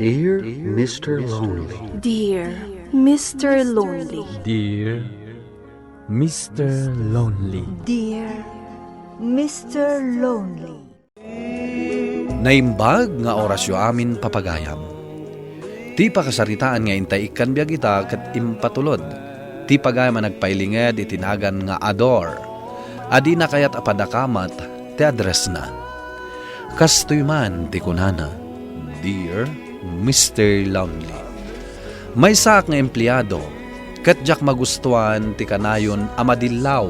Dear Mr. Lonely. Dear Mr. Lonely. Dear Mr. Lonely. Dear Mr. Lonely. Naimbag nga orasyo amin papagayam. Ti pakasaritaan nga intay ikan biya kita kat impatulod. Ti pagayam ang nagpailinged itinagan nga ador. Adi na kayat apadakamat ti address na. Kastoy man ti kunana, Dear Mr. Lonely. May sak nga empleyado, kat jak magustuhan ti kanayon amadilaw.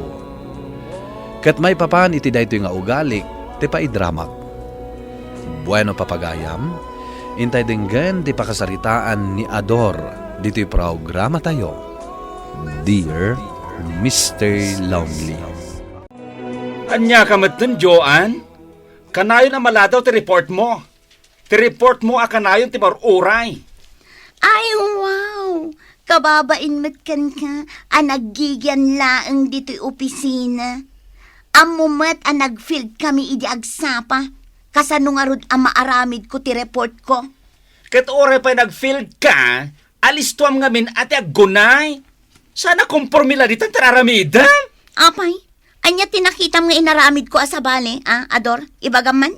Kat may papan iti daytoy nga ugalik, ti paidramak. Bueno papagayam, intay dinggan ti pakasaritaan ni Ador, dito'y programa tayo. Dear Mr. Lonely. Anya ka matun, Joan? Kanayon na maladaw ti report mo. Ti report mo kanayon ti maruray. Ay, wow! Kababain matkan ka, naggigyan laang dito'y opisina. Amumat nagfield kami idi agsapa, kasano nga rod maaramid ko ti report ko. Kat oray pa nagfield ka, alis tuam ngamin ati aggunay. Sana kompormila ditang tararamida. Apay, anya tinakita nga inaramid ko asabali, Ador, ibagaman?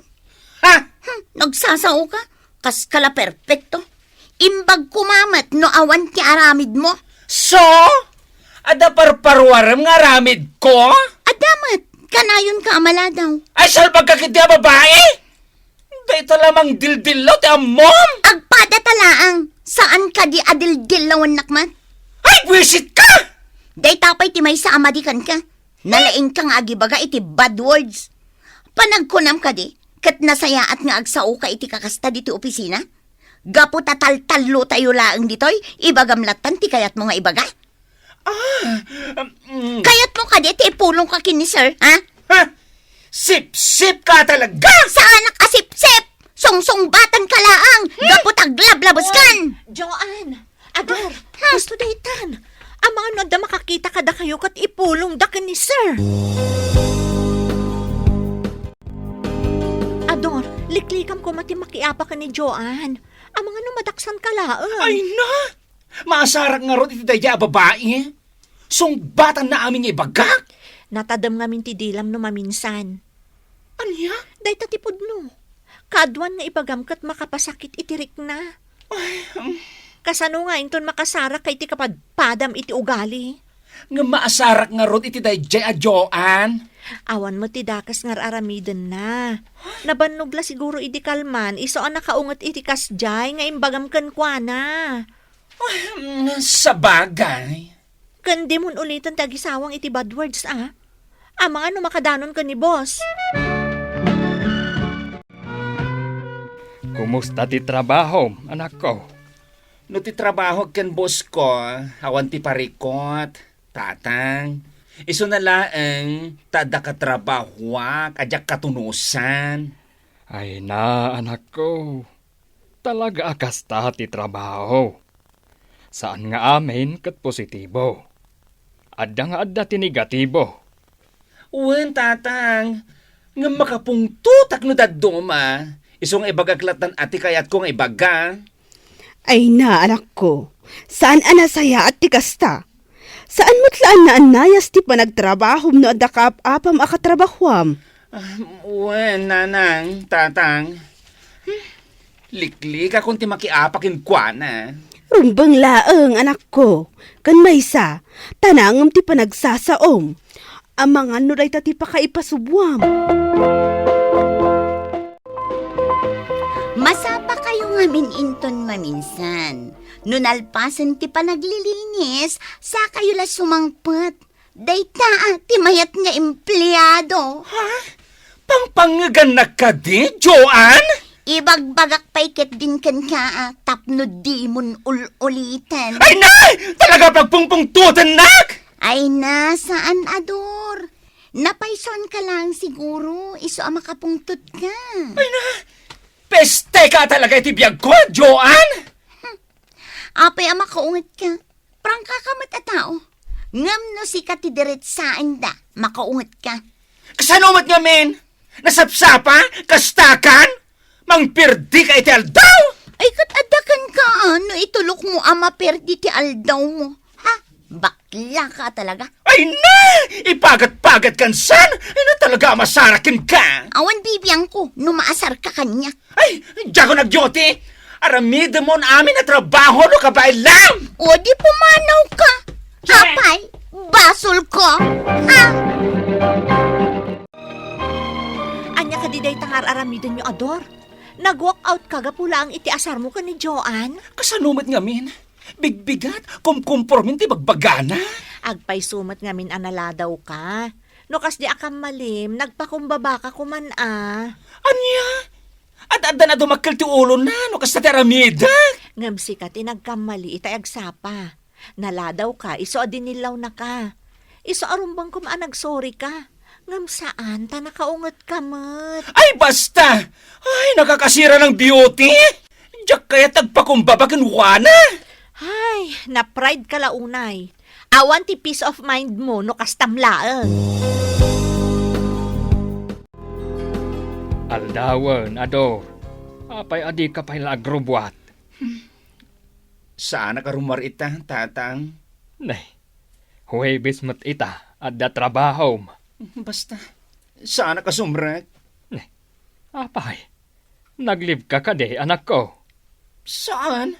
Ha? Nagsasao ka, kas kala perfecto. Imbag kumamat no awan ti aramid mo. So? Ada parparwaram nga aramid ko? Adamat, kanayon ka amala daw. Ay, salpag kakiti a babae? Dito lamang dildilaw ti amom. Agpada talaang, saan ka di adil-dilawan nakman? Ay, buwisit ka! Day tapay ti may sa amadikan ka. Nalaing ka nga agibaga iti bad words. Panagkunam ka di, kat nasaya at nga agsao ka iti kakasta diti opisina. Gapu tatal-talo tayo laang ditoy, ibagamlatan ti kayat mo nga ibaga. Kayat mo ka di, ti ipulong ka kini sir, ha? Ha? Sip-sip ka talaga! Saan nakasip-sip? Song-song-batan ka laang, gapu taglablabos kan! Joan, Ador, gusto daytan. Ang mga noda makakita kada kayo kat ipulong da ni sir. Ador, liklikam ko mati makiapa ka ni Joan. Ang mga numadaksan ka laang. Ay na! Maasarak nga ron iti daya babae. Sungbatan na aming ibagak. Natadam ngamin ti dilam no maminsan. Anya? Day tatipod no. Kadwan nga ibagam kat makapasakit itirik na. Kasano nga inton makasara kay ti kapadpadam iti ugali. Nga maasarak nga ron iti daya Joan. Awan mo ti dakas ngar aramiden na. Nabannog la siguro iti kalman, iso ang nakaungat iti kasjay nga imbagam kan kwa na. Sa bagay. Kandi mon ulitan tagisawang iti bad words Ang mga no makadanon ka ni boss. Kumusta ti trabaho, anak ko? No ti trabaho ken boss ko, awan ti parikot, tatang. Iso na laeng tada ka trabaho, kadyak katunusan. Ay na, anak ko. Talaga akasta ti trabaho. Saan nga amin kat positibo. Adda nga adda ti negatibo. Uwan, tatang. Nga makapungtutak no daduma. Isong ibagaklatan ati kayat kong ibaga. Ay na, anak ko. Saan anasaya at tikasta? Saan mutlaan na anayas ti panagtrabaho no adda kaap-apam akatrabahwam? Uwan, nanang, tatang. Liklik akong ti makiapakin kwa na. Rumbang laeng, anak ko. Kan maysa, tanangam ti panagsasaom. Ang mga nuray ti pakaipasubwam. Masapa kayo ngamin inton maminsan. Nunalpasan ti panaglilinis, sa kayo la sumangpet. Dayta, ti mayat nga empleyado. Ha? Pangpangagan na ka di, Joan? Ibagbagak paiket din kan ka, tapno di mon ulitan. Ay na! Talaga pagpungpungtutan nak! Ay na, saan Ador? Napayson ka lang siguro, iso ang makapungtot ka. Ay na! Peste ka talaga iti biyag ko, Joan! Apay ang makaungat ka, prangka ka matatao. Ngam no si katidiret saan da, makaungat ka. Kasanomat nga men? Nasapsapa? Kastakan? Mangpirdi ka iti aldaw? Ay kat adda ka No itulok mo ama perdi ti aldaw mo. Ha? Bakla ka talaga. Ay na! Ipagat-pagat kan san? Ay na talaga masarakin ka! Awan bibiyang ko, numaasar ka kanya. Ay, diyan ko nagyote! Aramida mo na amin na trabaho no kabay lang! O di pumanaw ka. Apay, basol ko. Ha? Anya ka diday tangar aramidon nyo, Ador. Nag-walk out ka gapula ang itiasar mo ka ni Joanne. Kasanumat ngamin. Bigbigat, kumkumpormin ti bagbagana. Agpay sumat ngamin analadaw ka. No kas di akam malim, nagpakumbaba ka kuman Anya? At-adda na dumakil ti ulo na, no kas na aramida. Ngamsi ka tinagkamali itay agsapa. Naladaw ka, iso adinilaw na ka. Iso arumbang kumaan nagsorry ka. Ngam saan ta nakaungot ka mat. Ay basta! Ay, nakakasira ng beauty! Diyak kaya tagpakumbaba kanwana. Ay, na-pride ka launay. Awan ti peace of mind mo no kastamlaan. Aldawan, Ador. Apay adi ka pa'y lagrubwat. Saan nakarumar ita, tatang? Nay, huwebis mat ita at da trabaho. Basta, saan nakasumrat? Apay, naglib ka kade, anak ko. Saan?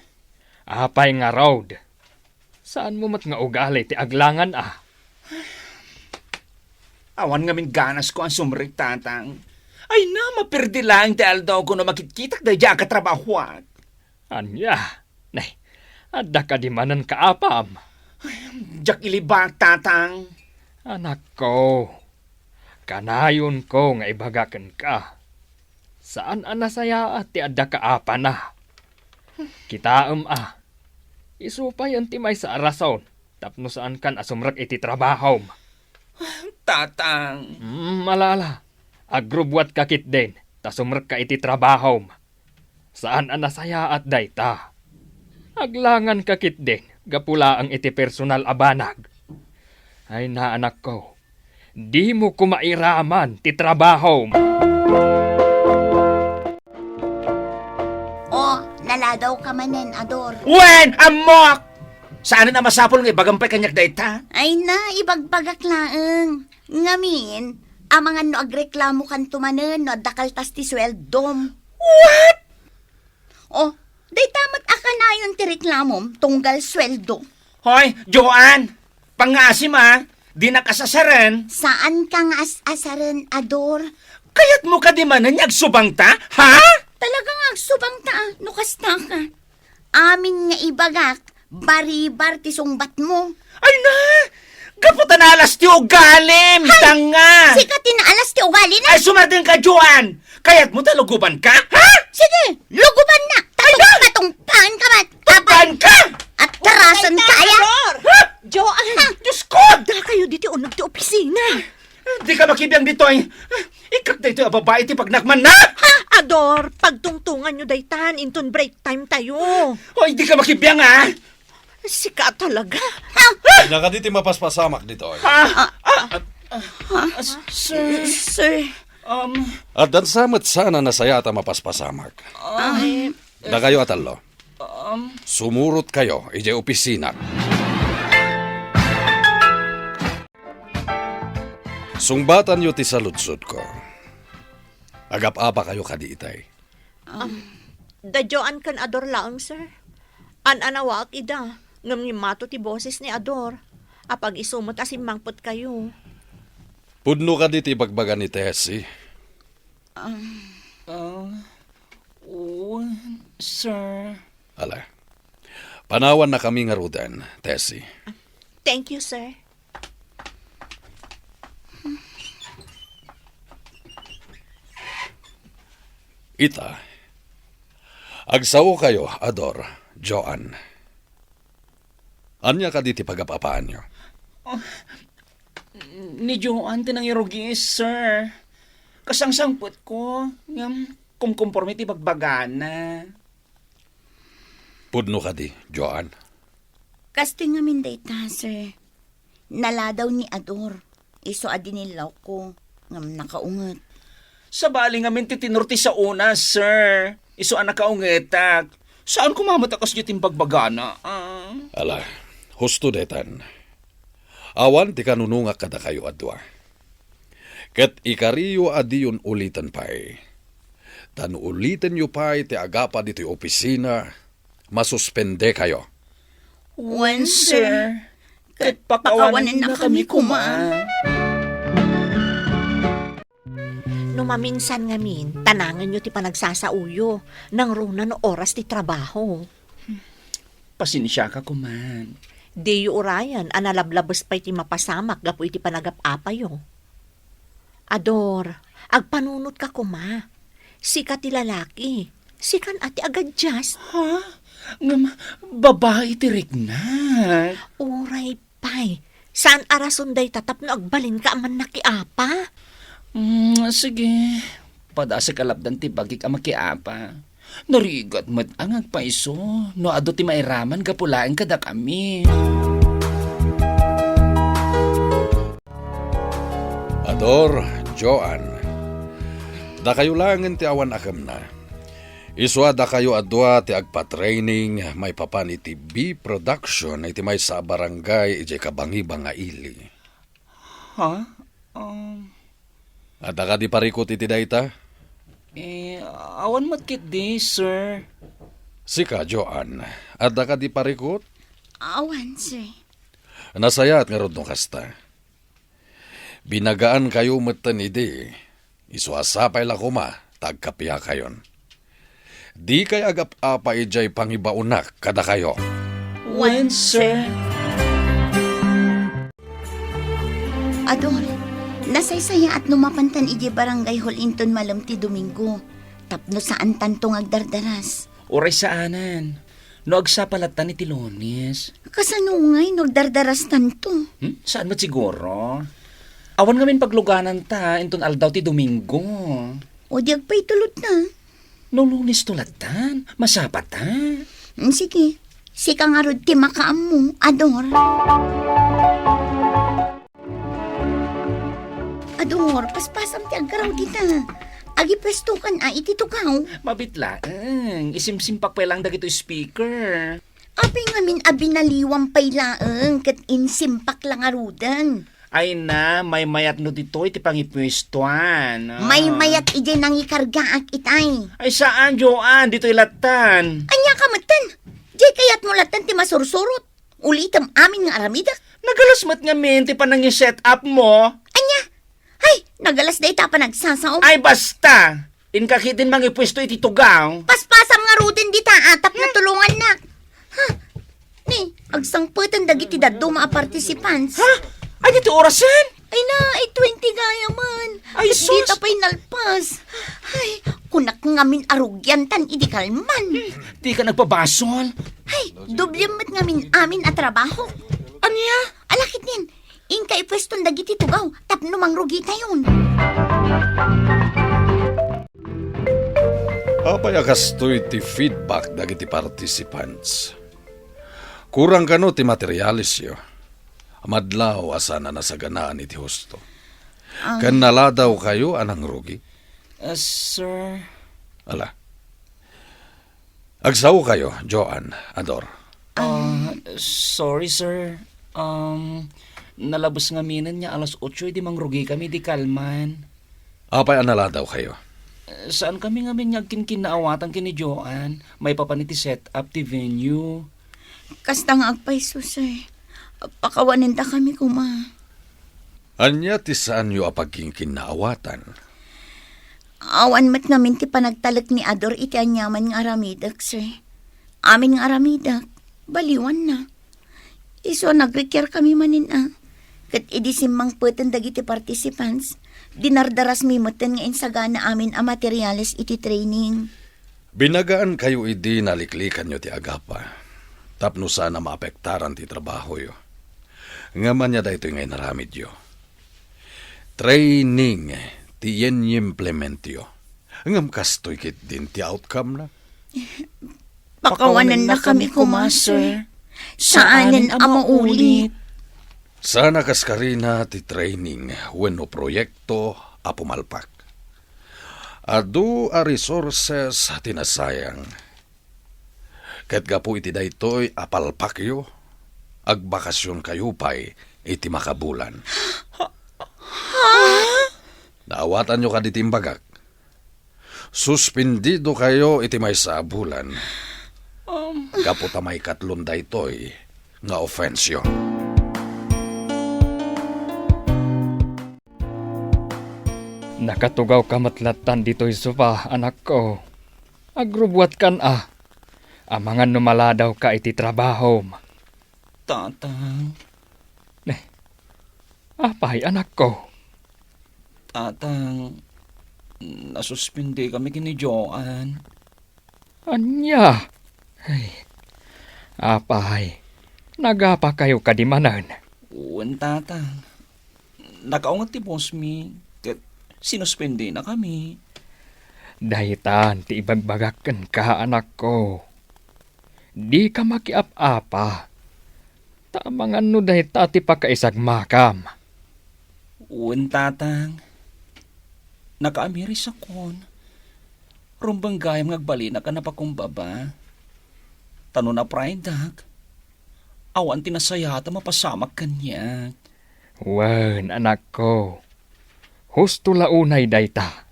Apay nga road. Saan mo mat nga ugali ti aglangan Awan ngamin ganas ko ang sumrit, tatang. Ay na, mapirdi lang dahil daw ko na makikita dahi diya katrabahuan. Anya, nay, adda ka di manan kaapam. Diyak ilibak, tatang. Anak ko, kanayon ko nga ibagakan ka. Saan anasaya at ti adda kaapa na? Kitaam isupay ang timay sa arason. Tapno saan kan asumrak iti trabaho. Tatang. Malala, agrubwat kakit din. Tasumrak ka iti trabaho. Saan anasaya at dayta? Aglangan kakit din. Gapula ang iti personal abanag. Ay na anak ko, di mo kumairaman ti trabaho. O, naladaw ka manen, Ador. Wen, amok! Saan na masapol ng ibagampay kanyak dayta? Ay na, ibagbagak laeng. Ngamin, ang mga no agreklamo kan tumanen no dakaltas ti sweldom. What? O, day tamat akanayon ti reklamom tunggal sweldo. Hoy, Joanne! Pangasim di nakasasaran. Saan ka nga asaran, Ador? Kaya't mo ka di manan yagsubang ta, ha? Talagang agsubang ta, nukasta ka. Amin nga ibagak, baribar ti sungbat mo. Ay na! Gaputan na alas ti ugalim, tanga! Sika tinaalas ti ugali na. Ay, sumartin ka, Joanne! Kaya't mo taluguban ka, ha? Sige, luguban na. Tatong-tatong ka mat. Taban ka! At tarasan kaya. Ha? Joanne! Diyos ko! Da kayo diti unag ti opisina. Di ka makibiyang dito ay. Ikak na ito ang babae ti pagnakman na! Ador, pagtungtungan nyo daytan, inton break time tayo. Hoy, di ka makibiyang, ha? Sika talaga. Nakaditi mapaspasamak dito. Sir, Sir, At dan samot sana nasayata mapaspasamak. Da kayo atalo. Sumurot kayo, ije opisina. Sungbatan yo ti saludsud ko. Agap-apa kayo kadiitay. Da Joanne kan Ador laang, sir. Anawak ida, ngamimato ti boses ni Ador. Apag isumot asimangpot kayo. Pudno ka diti bagbagan ni Tessie. sir. Ala. Panawan na kami nga rudan, Tessie. Thank you, sir. Ita. Agsawo kayo, Ador, Joanne. Anya ka diti pagapapaan nyo? Ni Joanne tinang irugis, sir. Kasangsangpot ko. Kumkumporme ti bagbagana. Pudno ka di, Joanne. Kasto nga mindayta, sir. Naladaw ni Ador. Iso adinilaw ko. Ngam nakaungot. Sa bali nga min titinurti sa una, sir. Iso anak kaungetak. Saan kumamatakas niyo timbagbagana? Ala, husto detan. Awan ti kanunungak kada kayo adwa. Ket ikariyo adiyon ulitan pa'y. Tan ulitan nyo pa'y ti agapa dito'y opisina, masuspende kayo. Wen, sir. Kat pakawanan na kami kuma. Numaminsan ngamin, tanangan nyo ti panagsasauyo, nang runa no oras ti trabaho. Pasinsya ka, kuman. Di yu urayan, analablabas pa'y ti mapasamak, gapu iti panagap-apayo. Ador, agpanunot ka kuma. Sika ti lalaki, sikan ati agadyas. Ha? Ngam, babae tirik na. Uray pay, saan arason day tatap no agbalin ka aman nakiapa? Sige. Padasa kalapdan ti bagik ang makiapa. Narigat mat ang agpaiso. No ado ti mairaman gapulaan kada kami. Ador, Joan, da kayo langan ti awan akam na. Iswa da kayo adwa ti agpa-training may papan iti B-production iti may sa barangay iti kabangi-banga ili. Ha? At ka di parikot iti dayta? Awan matkit di, sir. Sika, Joan, at ka di parikot? Awan, sir. Nasayat nga rod no kasta. Binagaan kayo matan idi. Iswasapay la kuma, tagkapiya kayon. Di kay agap-apa ijay pangibaunak kada kayo. When, sir? Ador, nasaysaya at numapantan iji barangay hall inton malam ti Domingo. Tapno saan tantong agdardaras. Oray saanan. No agsapalatan ni Tilonis. Kasanungay nagdardaras tanto. Saan mat siguro? Awan ngamin pagluganan ta, inton aldaw ti Domingo. O di agpay tulot na. No Lunes tulatan, masapat ta. Sige, sika nga rod ti makaam mo, Ador. Ador, paspasam ti agkaraw kita. Agi pwestukan iti tukaw. Mabitlaang, isimsimpak pa lang dagito speaker. Abi ngamin abinaliwang paylaang kat insimpak lang arudan. Ay na, may mayat no dito iti pangipwestuan. May mayat ije nang ikargaak itay. Ay saan, Joan? Dito ilatan. Anya ka matan. Di kayat mo latan ti masursurot. Ulitam amin nga aramidak. Nagalasmat nga minti pa nang set up mo. Anya? Hay, nagalas day ta pa nagsasaom. Ay basta! Inkakitin mangipwesto iti tugaw. Paspasam nga rudin di ta atap na tulungan na. Ha? Ni, agsangputan dagiti daddo mga participants. Ha? Ay dito orasan? Ay na, ay 20 gaya man. Ay, At sus! di ta pa'y nalpas. Ay, kunak ngamin arugyantan idi kalman. Di ka nagpabasol. Ay, doblemat ngamin amin at trabaho. Anya? Alakit nin, inka ipweston dagiti tugaw, tapno mangrugi tayon. Apay akastoy ti feedback dagiti participants. Kurang kano ti materialis yo. Madlaw asana nasaganaan iti husto. Kan naladaw kayo anang rugi. Sir... Ala. Agsaw kayo, Joan, Ador. Sorry, sir. Nalabas nga minan niya alas 8, di mangrugi kami di kalman. Apay naladaw kayo. Saan kami nga minyagkin kinaawatan kini Joan? May papaniti set up ti venue. Kasta nga agpaiso, sir. Pakawanin ta kami kuma. Anya ti saan yo apagking kinaawatan? Awan mat ngamin ti panagtalak ni Ador iti anyaman nga aramidak, sir. Amin nga aramidak, baliwan na. Iso nag-require kami manin Kat idisimmang putan dagiti participants, dinardaras mi matan nga insagana amin a materials iti training. Binagaan kayo idi naliklikan nyo ti agapa. Tapno sana maapektaran ti trabaho yo. Ngaman niya dahito ngay naramid yo. Training ti yen implement yo. Ngam kastoy kit din ti outcome na. Pakawanan na kami kuma, sir. Saanan ang maulit. Sana kaskarina ti training wenno proyekto a pumalpak. Adu a resources tinasayang. Ket gapu iti daytoy apalpakyo. Agbakasyon kayo pa'y iti makabulan. Naawatan nyo ka ditimbagak. Suspendido kayo iti may sa bulan. Gapu tamay katlon daytoy nga ofensyon. Nakatugaw ka matlatan dito'y supa, anak ko. Agrubwat kan Amangan numaladaw ka iti trabaho. Tatang, Apay, anak ko. tatang, nasuspindi kami kini Joan. Anya? Ay, apay, nagapa kayo kadimanan. Uwan, tatang. Nakaungat ti boss mi, ket sinuspindi na kami. Dahitan, ti ibagbagakan ka, anak ko. Di ka makiap-apa. Tamangan no dahita ti pakaisagmakam. Uwan, tatang. Nakaamiris akon. Rumbang gayam ngagbali na ka napakumbaba. Tanong na praydag. Awan tinasayata mapasamak kanya. Wan, anak ko. Husto launay dayta.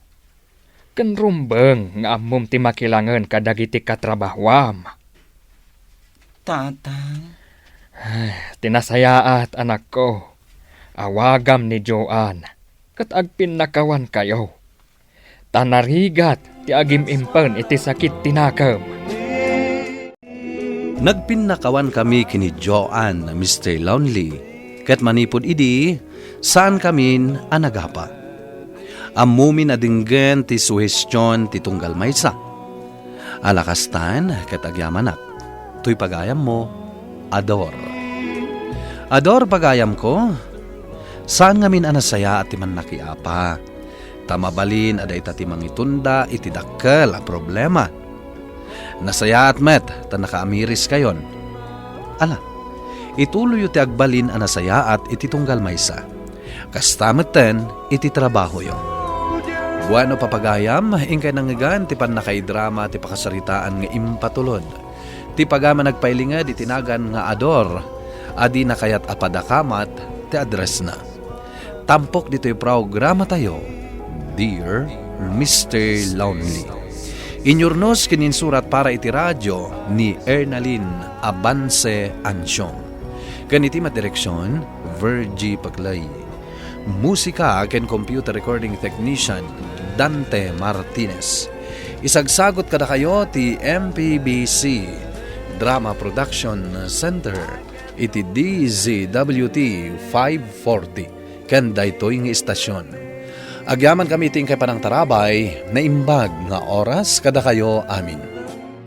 Ken rumbeng nga amom ti makilangan kadagiti katrabahwam. Tatang, Tinasayaat, anak ko. Awagam ni Joan. Kat agpinakawan kayo. Tanarigat ti agim-impen iti sakit tinakam. Nagpinnakawan kami kini Joan, Mr. Lonely. Ket manipod idi, saan kamin anagapa. Amumin adinggen ti suhestyon ti tunggal maysa. Alakastan ket agyamanak. Tuy pagayam mo, Ador. Ador pagayam ko, saan ngamin anasaya at timan nakiapa. Tamabalin aday ta timang itunda iti dakkel a problema. Nasaya at met, ta nakaamiris kayon. Ala, ituloy ti agbalin anasaya at iti tunggal maysa. Kastameten iti trabaho yo. Bueno papagayam, ingkay nangigan ti pan nakaidrama ti pakasaritaan nga impatulod. Ti pagama nagpailingad itinagan nga Ador, adi na kayat apadakamat ti address na. Tampok dito'y programa tayo, Dear Mr. Lonely. Inyurnos kininsurat para iti radyo ni Ernalyn Abance Ansyong. Ganiti madireksyon, Virgie Paglay. Musika ken computer recording technician, Dante Martinez. Isagsagot kada kayo ti MPBC Drama Production Center iti DZWT 540 ken daytoy nga istasyon. Agyaman kami ting kay panang tarabay na imbag nga oras kada kayo amin.